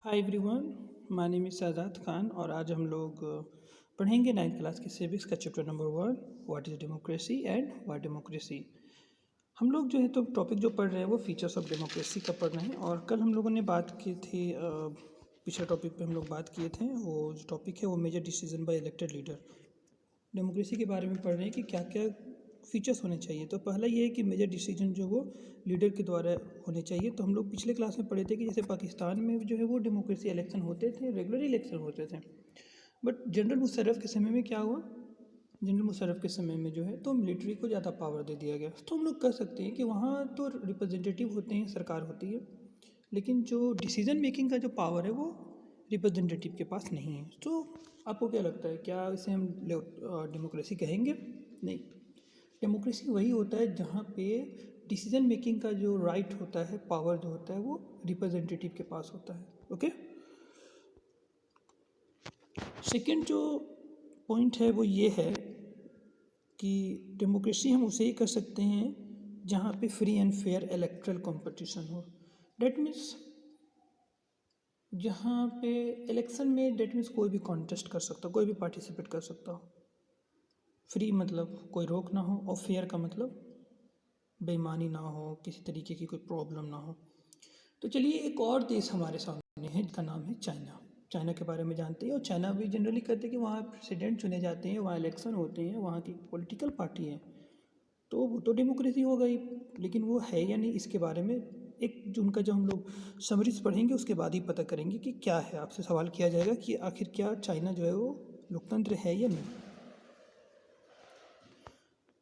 Hi everyone, my name is Sadat Khan और आज हम लोग पढ़ेंगे 9th क्लास के सिविक्स का chapter number 1 what is democracy and what democracy. हम लोग जो है तो टॉपिक जो पढ़ रहे हैं वो फीचर्स ऑफ डेमोक्रेसी का पढ़ रहे हैं। और कल हम लोगों ने बात की थी पिछले टॉपिक पे हम लोग बात किए थे। वो जो टॉपिक है वो major decision by elected leader. Democracy के बारे में पढ़ रहे हैं कि क्या क्या फीचर्स होने चाहिए। तो पहला ये है कि मेजर डिसीजन जो वो लीडर के द्वारा होने चाहिए। तो हम लोग पिछले क्लास में पढ़े थे कि जैसे पाकिस्तान में जो है वो डेमोक्रेसी इलेक्शन होते थे, रेगुलर इलेक्शन होते थे। बट जनरल मुशर्रफ के समय में क्या हुआ, जनरल मुशर्रफ के समय में जो है तो मिलिट्री को ज़्यादा पावर दे दिया गया। तो हम लोग कह सकते हैं कि वहाँ तो रिप्रेजेंटेटिव होते हैं, सरकार होती है, लेकिन जो डिसीजन मेकिंग का जो पावर है वो रिप्रेजेंटेटिव के पास नहीं है। तो आपको क्या लगता है, क्या इसे हम डेमोक्रेसी कहेंगे? नहीं। डेमोक्रेसी वही होता है जहाँ पे डिसीजन मेकिंग का जो राइट होता है, पावर जो होता है वो रिप्रेजेंटेटिव के पास होता है। ओके। सेकंड जो पॉइंट है वो ये है कि डेमोक्रेसी हम उसे ही कर सकते हैं जहाँ पे free and fair electoral competition हो। डेट मीन्स जहाँ पे इलेक्शन में डेट मीन्स कोई भी कॉन्टेस्ट कर सकता हो, कोई भी पार्टिसिपेट कर सकता हो। फ्री मतलब कोई रोक ना हो, और फेयर का मतलब बेईमानी ना हो, किसी तरीके की कोई प्रॉब्लम ना हो। तो चलिए एक और देश हमारे सामने है जिसका नाम है चाइना। चाइना के बारे में जानते हैं, और चाइना भी जनरली कहते हैं कि वहाँ प्रेसिडेंट चुने जाते हैं, वहाँ इलेक्शन होते हैं, वहाँ की पॉलिटिकल पार्टी है। तो वो तो डेमोक्रेसी हो गई, लेकिन वो है या नहीं इसके बारे में एक जो उनका जो हम लोग समरीज पढ़ेंगे उसके बाद ही पता करेंगे कि क्या है। आपसे सवाल किया जाएगा कि आखिर क्या चाइना जो है वो लोकतंत्र है या नहीं।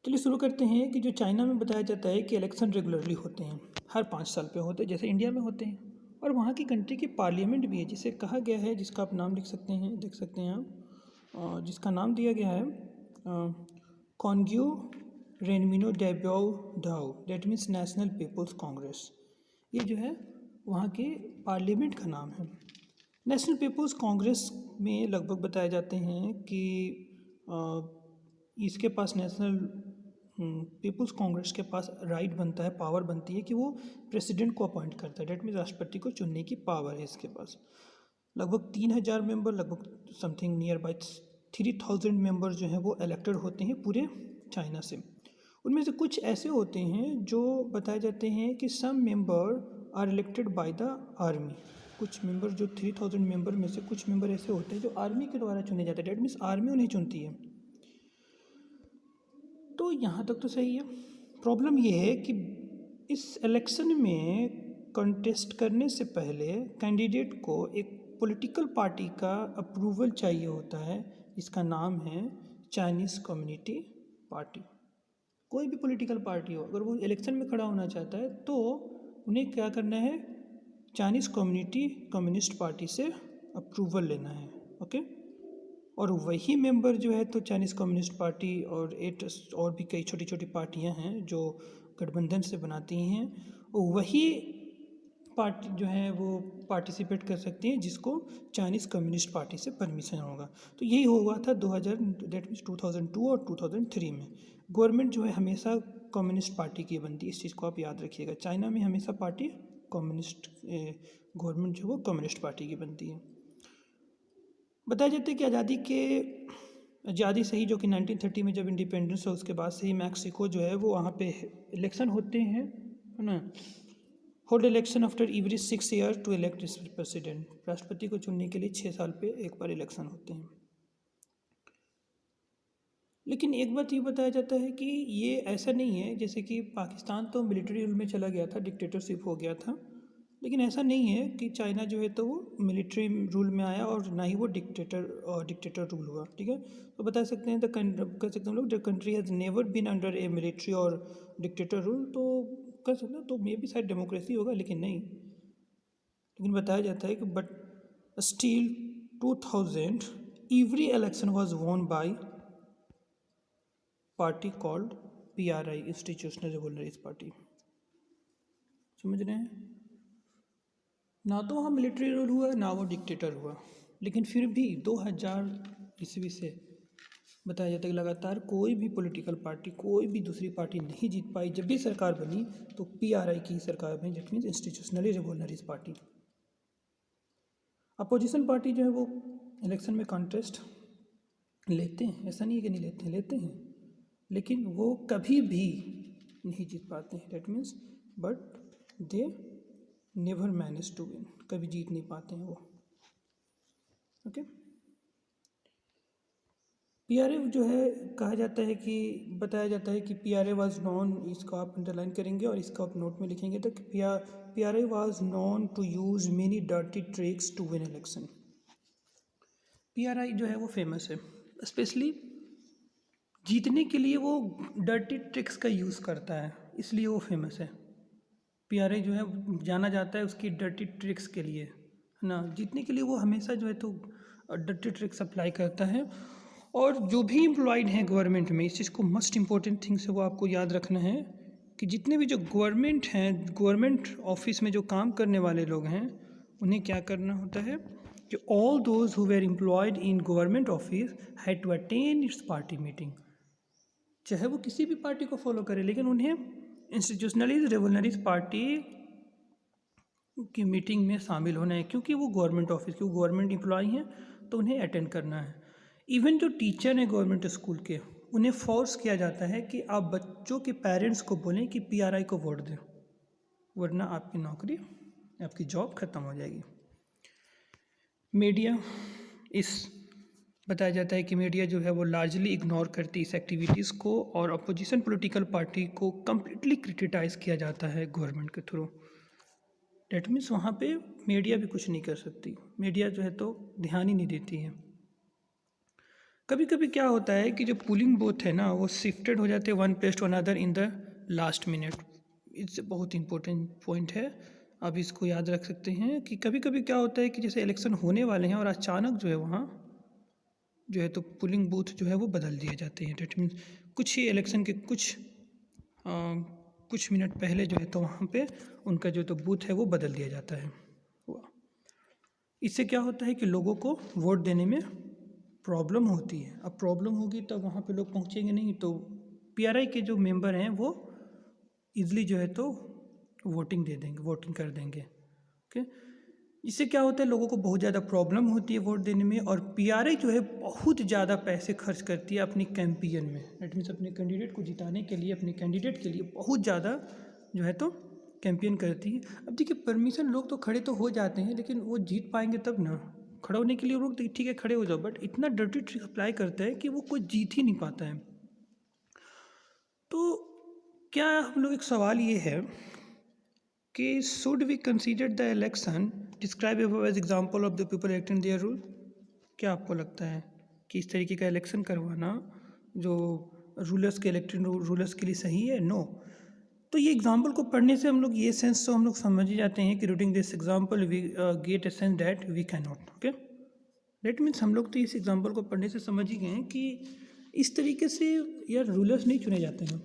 चलिए शुरू करते हैं कि जो चाइना में बताया जाता है कि इलेक्शन रेगुलरली होते हैं, हर 5 साल पे होते हैं जैसे इंडिया में होते हैं। और वहाँ की कंट्री की पार्लियामेंट भी है जिसे कहा गया है, जिसका आप नाम लिख सकते हैं, देख सकते हैं आप, जिसका नाम दिया गया है कॉन्ग्यू रेनमिनो डेब्यो डाओ, that means National People's Congress. ये जो है वहाँ के पार्लियामेंट का नाम है। नेशनल पीपल्स कांग्रेस में लगभग बताए जाते हैं कि इसके पास नेशनल पीपल्स कांग्रेस के पास राइट बनता है, पावर बनती है कि वो प्रेसिडेंट को अपॉइंट करता है। डेट मीन्स राष्ट्रपति को चुनने की पावर है इसके पास। लगभग 3,000 मेंबर, लगभग समथिंग नियर बाई 3,000 मेंबर जो हैं वो इलेक्टेड होते हैं पूरे चाइना से। उनमें से कुछ ऐसे होते हैं जो बताए जाते हैं कि some member are elected by the army. कुछ मेंबर जो 3,000 मेंबर में से कुछ मेंबर ऐसे होते हैं जो आर्मी के द्वारा चुने जाते हैं। डेट मीन्स आर्मी उन्हें चुनती है। तो यहाँ तक तो सही है। प्रॉब्लम ये है कि इस इलेक्शन में कंटेस्ट करने से पहले कैंडिडेट को एक पॉलिटिकल पार्टी का अप्रूवल चाहिए होता है, जिसका नाम है चाइनीज़ कम्युनिटी पार्टी। कोई भी पॉलिटिकल पार्टी हो, अगर वो इलेक्शन में खड़ा होना चाहता है तो उन्हें क्या करना है, चाइनीज़ कम्युनिस्ट पार्टी से अप्रूवल लेना है। ओके। और वही मेंबर जो है तो चाइनीज़ कम्युनिस्ट पार्टी और 8 और भी कई छोटी छोटी पार्टियां हैं जो गठबंधन से बनाती हैं, वही पार्टी जो है वो पार्टिसिपेट कर सकती हैं जिसको चाइनीज़ कम्युनिस्ट पार्टी से परमिशन होगा। तो यही हुआ था 2000, डेट मीन्स 2002 और 2003 में। गवर्नमेंट जो है हमेशा कम्युनिस्ट पार्टी की बनती है, इस चीज़ को आप याद रखिएगा। चाइना में हमेशा पार्टी कम्युनिस्ट, गवर्नमेंट जो है वो कम्युनिस्ट पार्टी की बनती है। बताया जाता है कि आज़ादी से ही, जो कि 1930 में जब इंडिपेंडेंस हुआ उसके बाद से ही मैक्सिको जो है वो वहाँ पे इलेक्शन होते हैं, है ना। Hold election after every 6 year to elect president. राष्ट्रपति को चुनने के लिए 6 साल पे एक बार इलेक्शन होते हैं। लेकिन एक बात ये बताया जाता है कि ये ऐसा नहीं है, जैसे कि पाकिस्तान तो मिलिट्री रूल में चला गया था, डिक्टेटरशिप हो गया था, लेकिन ऐसा नहीं है कि चाइना जो है तो वो मिलिट्री रूल में आया और ना ही वो डिक्टेटर रूल हुआ। ठीक है। तो बता सकते हैं कह सकते हैं हम लोग the country has never been under a military और डिक्टेटर रूल। तो कर सकते हैं तो मे भी शायद डेमोक्रेसी होगा, लेकिन नहीं। लेकिन बताया जाता है कि but still 2000 every election was won by party called PRI, institutional revolutionary party. समझ रहे हैं? ना तो वहाँ मिलिट्री रूल हुआ ना वो डिक्टेटर हुआ, लेकिन फिर भी 2000 ईस्वी से बताया जाता है कि लगातार कोई भी पॉलिटिकल पार्टी, कोई भी दूसरी पार्टी नहीं जीत पाई। जब भी सरकार बनी तो PRI की सरकार बनी, that means institutionally revolutionary party. Opposition party जो है वो इलेक्शन में कॉन्टेस्ट लेते हैं, ऐसा नहीं है कि नहीं लेते हैं, लेते हैं, लेकिन वो कभी भी नहीं जीत पाते हैं। That means but they never manage to win, कभी जीत नहीं पाते हैं वो। ओके, पीआरए जो है कहा जाता है कि बताया जाता है कि पीआरए वाज नॉन, इसको आप अंडरलाइन करेंगे और इसको आप नोट में लिखेंगे तो PRA was known to use many dirty tricks to win election. PRI जो है वो फेमस है, स्पेशली जीतने के लिए वो डर्टी ट्रिक्स का यूज़ करता है, इसलिए वो फेमस है। पीआरआई जो है जाना जाता है उसकी डर्टी ट्रिक्स के लिए, है ना। जीतने के लिए वो हमेशा जो है तो डर्टी ट्रिक्स अप्लाई करता है। और जो भी एम्प्लॉयड हैं गवर्नमेंट में, इस चीज़ को मस्ट इम्पॉर्टेंट थिंग्स है वो आपको याद रखना है कि जितने भी जो गवर्नमेंट हैं, गवर्नमेंट ऑफिस में जो काम करने वाले लोग हैं, उन्हें क्या करना होता है कि all those who were employed in government office had to attend its party meeting. चाहे वो किसी भी पार्टी को फॉलो करे, लेकिन उन्हें इंस्टीट्यूशनलिज रेवोल्यूशनरीज पार्टी की मीटिंग में शामिल होना है, क्योंकि वो गवर्नमेंट ऑफिस के गवर्नमेंट एम्प्लॉय हैं, तो उन्हें अटेंड करना है। इवन जो टीचर हैं गवर्नमेंट स्कूल के, उन्हें फोर्स किया जाता है कि आप बच्चों के पेरेंट्स को बोलें कि पीआरआई को वोट दें, वरना आपकी नौकरी, आपकी जॉब ख़त्म हो जाएगी। मीडिया, इस बताया जाता है कि मीडिया जो है वो लार्जली इग्नोर करती इस एक्टिविटीज़ को, और अपोजिशन पॉलिटिकल पार्टी को कम्प्लीटली क्रिटिसाइज़ किया जाता है गवर्नमेंट के थ्रू। डेट मीन्स वहाँ पे मीडिया भी कुछ नहीं कर सकती, मीडिया जो है तो ध्यान ही नहीं देती है। कभी कभी क्या होता है कि जो पोलिंग बूथ है ना, वो शिफ्टेड हो जाते हैं one place to another in the last minute. It's बहुत इंपॉर्टेंट पॉइंट है, आप इसको याद रख सकते हैं कि कभी कभी क्या होता है कि जैसे इलेक्शन होने वाले हैं और अचानक जो है वहाँ जो है तो पोलिंग बूथ जो है वो बदल दिए जाते हैं। डेट मीन्स कुछ ही इलेक्शन के कुछ मिनट पहले जो है तो वहाँ पे उनका जो तो बूथ है वो बदल दिया जाता है। इससे क्या होता है कि लोगों को वोट देने में प्रॉब्लम होती है। अब प्रॉब्लम होगी तब वहाँ पे लोग पहुँचेंगे नहीं, तो पीआरआई के जो मेंबर हैं वो इजली जो है तो वोटिंग दे देंगे, वोटिंग कर देंगे। ओके, इससे क्या होता है, लोगों को बहुत ज़्यादा प्रॉब्लम होती है वोट देने में, और पीआरआई जो है बहुत ज़्यादा पैसे खर्च करती है अपनी कैंपेन में। दैट मीन्स अपने कैंडिडेट को जिताने के लिए, अपने कैंडिडेट के लिए बहुत ज़्यादा जो है तो कैंपेन करती है। अब देखिए, परमिशन लोग तो खड़े तो हो जाते हैं, लेकिन वो जीत पाएंगे तब ना। खड़ा होने के लिए लोग तो ठीक है खड़े हो जाओ, बट इतना डर्टी ट्रिक अप्लाई करता है कि वो कोई जीत ही नहीं पाता है। तो क्या हम लोग, एक सवाल ये है कि should we consider the election describe as example of the people elected their rule. क्या आपको लगता है कि इस तरीके का इलेक्शन करवाना जो रूलर्स के इलेक्टेड रूलर्स के लिए सही है? नो। तो ये एग्जाम्पल को पढ़ने से हम लोग ये सेंस तो हम लोग समझ ही जाते हैं कि reading this example we get a sense that we can not. Okay, that means हम लोग तो इस एग्जाम्पल को पढ़ने से समझ ही गए हैं कि इस तरीके से यार रूलर्स नहीं चुने जाते हैं,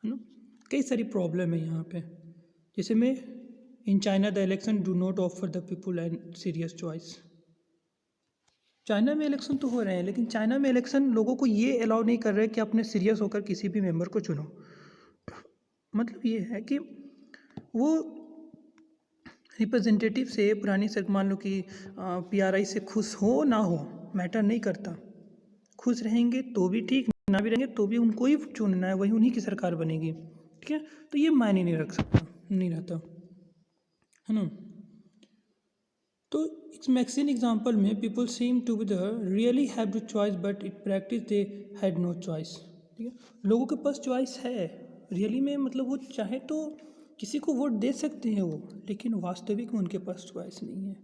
है ना। कई सारी प्रॉब्लम है यहाँ पे, जैसे में in China the election do not offer the people and serious choice. China में इलेक्शन तो हो रहे हैं, लेकिन चाइना में इलेक्शन लोगों को ये अलाउ नहीं कर रहे कि अपने सीरियस होकर किसी भी मेंबर को चुनो। मतलब ये है कि वो रिप्रेजेंटेटिव से पुरानी सरकार, मान लो कि पीआरआई से खुश हो ना हो मैटर नहीं करता, खुश रहेंगे तो भी ठीक, ना भी रहेंगे तो भी उनको ही चुनना है, वही उन्हीं की सरकार बनेगी। ठीक है, तो ये मायने नहीं रख सकता, नहीं रहता, है ना। तो इस मैक्सिन एग्जाम्पल में people seem to be the really have the choice but it practice they had no choice. ठीक है, लोगों के पास चॉइस है रियली में, मतलब वो चाहे तो किसी को वोट दे सकते हैं वो, लेकिन वास्तविक में उनके पास चॉइस नहीं है।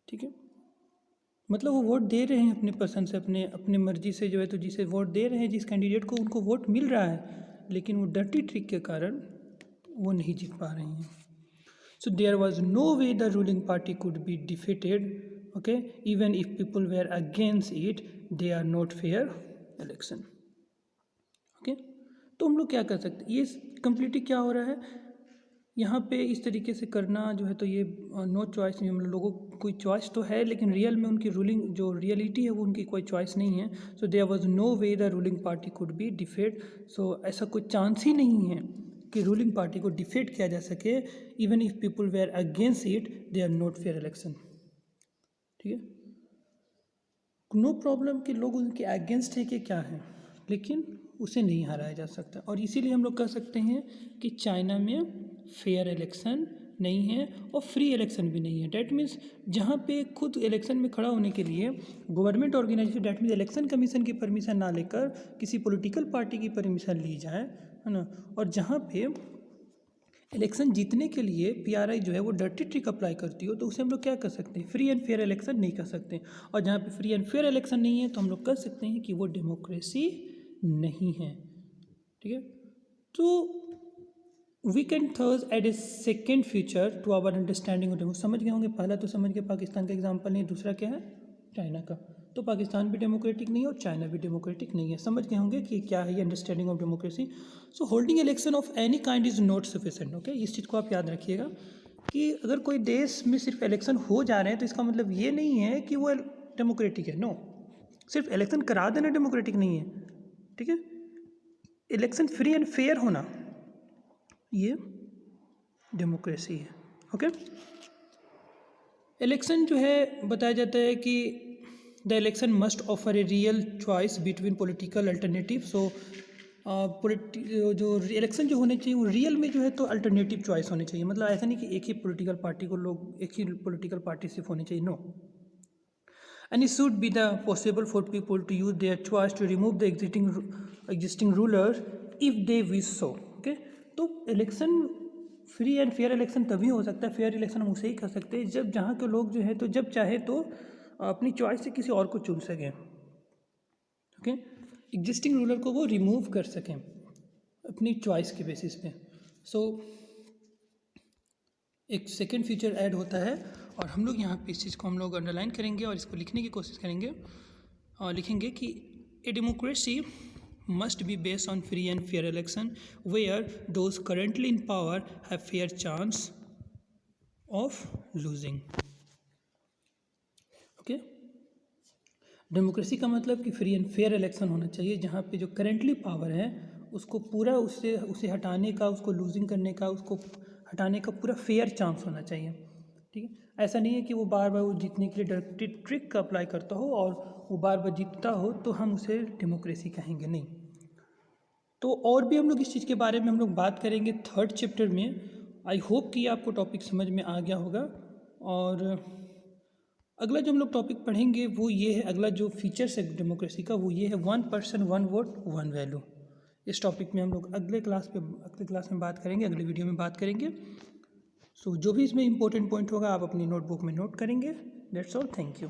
ठीक है, मतलब वो वोट दे रहे हैं अपने पसंद से, अपने मर्जी से जो है तो जिसे वोट दे रहे हैं, जिस कैंडिडेट को उनको वोट मिल रहा है, लेकिन वो डर्टी ट्रिक के कारण वो नहीं जीत पा रहे हैं। So there was no way the ruling party could be defeated, okay, even if people were against it. They are not fair election. Okay, तो हम लोग क्या कर सकते हैं, ये कम्प्लीटली क्या हो रहा है यहाँ पे, इस तरीके से करना जो है तो ये नो चॉइस नहीं, हम लोगों को कोई चॉइस तो है, लेकिन रियल में उनकी रूलिंग जो रियलिटी है वो उनकी कोई चॉइस नहीं है। So there was no way the ruling party could be defeat. So ऐसा कोई चांस ही नहीं है कि रूलिंग पार्टी को डिफेट किया जा सके, even if people were against it, they are not fair election. ठीक है, नो प्रॉब्लम कि लोग उनके अगेंस्ट है कि क्या है, लेकिन उसे नहीं हराया जा सकता। और इसीलिए हम लोग कह सकते हैं कि चाइना में फेयर इलेक्शन नहीं है और फ्री इलेक्शन भी नहीं है। डैट मीन्स जहाँ पे खुद इलेक्शन में खड़ा होने के लिए government organisation, that means election commission की परमिशन ना लेकर किसी पॉलिटिकल पार्टी की परमिशन ली जाए, है ना, और जहाँ पे इलेक्शन जीतने के लिए पीआरआई जो है वो डर्टी ट्रिक अप्लाई करती हो, तो उसे हम लोग क्या कर सकते हैं, फ्री एंड फेयर इलेक्शन नहीं कर सकते। और जहाँ पे फ्री एंड फेयर इलेक्शन नहीं है तो हम लोग कह सकते हैं कि वो डेमोक्रेसी नहीं है। ठीक है, तो we can thus add a second feature to our understanding of democracy. समझ गए होंगे, पहला तो समझ गए पाकिस्तान का एग्जाम्पल नहीं, दूसरा क्या है, चाइना का। तो पाकिस्तान भी डेमोक्रेटिक नहीं है और चाइना भी डेमोक्रेटिक नहीं है। समझ गए होंगे कि क्या है ये understanding of democracy. So holding election of any kind is not sufficient. Okay, इस चीज़ को आप याद रखिएगा कि अगर कोई देश में सिर्फ इलेक्शन हो जा रहे हैं तो इसका मतलब ये नहीं है कि वो डेमोक्रेटिक है। नो, सिर्फ इलेक्शन करा देना डेमोक्रेटिक नहीं है। ठीक है, इलेक्शन फ्री एंड फेयर होना ये डेमोक्रेसी है। ओके, इलेक्शन जो है बताया जाता है कि the election must offer a real choice between political alternative. So जो इलेक्शन जो होने चाहिए वो रियल में जो है तो अल्टरनेटिव चॉइस होनी चाहिए। मतलब ऐसा नहीं कि एक ही पॉलिटिकल पार्टी को लोग, एक ही पॉलिटिकल पार्टी सिर्फ होनी चाहिए। No, and it should be the possible for people to use their choice to remove the existing rulers if they wish so. Okay, तो election free and fair election तभी हो सकता है, फेयर इलेक्शन हम उसे ही कर सकते हैं जब जहाँ के लोग जो है तो जब चाहे तो अपनी चॉइस से किसी और को चुन सकें। ओके, एग्जिस्टिंग रूलर को वो रिमूव कर सकें अपनी चॉइस के बेसिस पे। सो एक सेकेंड फीचर ऐड होता है और हम लोग यहाँ पे इस चीज़ को हम लोग अंडरलाइन करेंगे और इसको लिखने की कोशिश करेंगे और लिखेंगे कि a democracy must be based on free and fair election where those currently in power have fair chance of losing. Okay, democracy का मतलब कि फ्री एंड फेयर इलेक्शन होना चाहिए जहाँ पे जो करेंटली पावर है उसको पूरा उसे हटाने का, उसको लूजिंग करने का, उसको हटाने का पूरा फेयर चांस होना चाहिए। ठीक है, ऐसा नहीं है कि वो बार बार वो जीतने के लिए डर्टी ट्रिक का अप्लाई करता हो और वो बार बार जीतता हो तो हम उसे डेमोक्रेसी कहेंगे, नहीं। तो और भी हम लोग इस चीज़ के बारे में हम लोग बात करेंगे थर्ड चैप्टर में। आई होप कि आपको टॉपिक समझ में आ गया होगा। और अगला जो हम लोग टॉपिक पढ़ेंगे वो ये है, अगला जो फीचर्स है डेमोक्रेसी का वो ये है 1 पर्सन 1 वोट 1 वैल्यू। इस टॉपिक में हम लोग अगले क्लास में बात करेंगे, अगले वीडियो में बात करेंगे। सो जो भी इसमें इंपॉर्टेंट पॉइंट होगा आप अपनी नोटबुक में नोट करेंगे। That's all, thank you.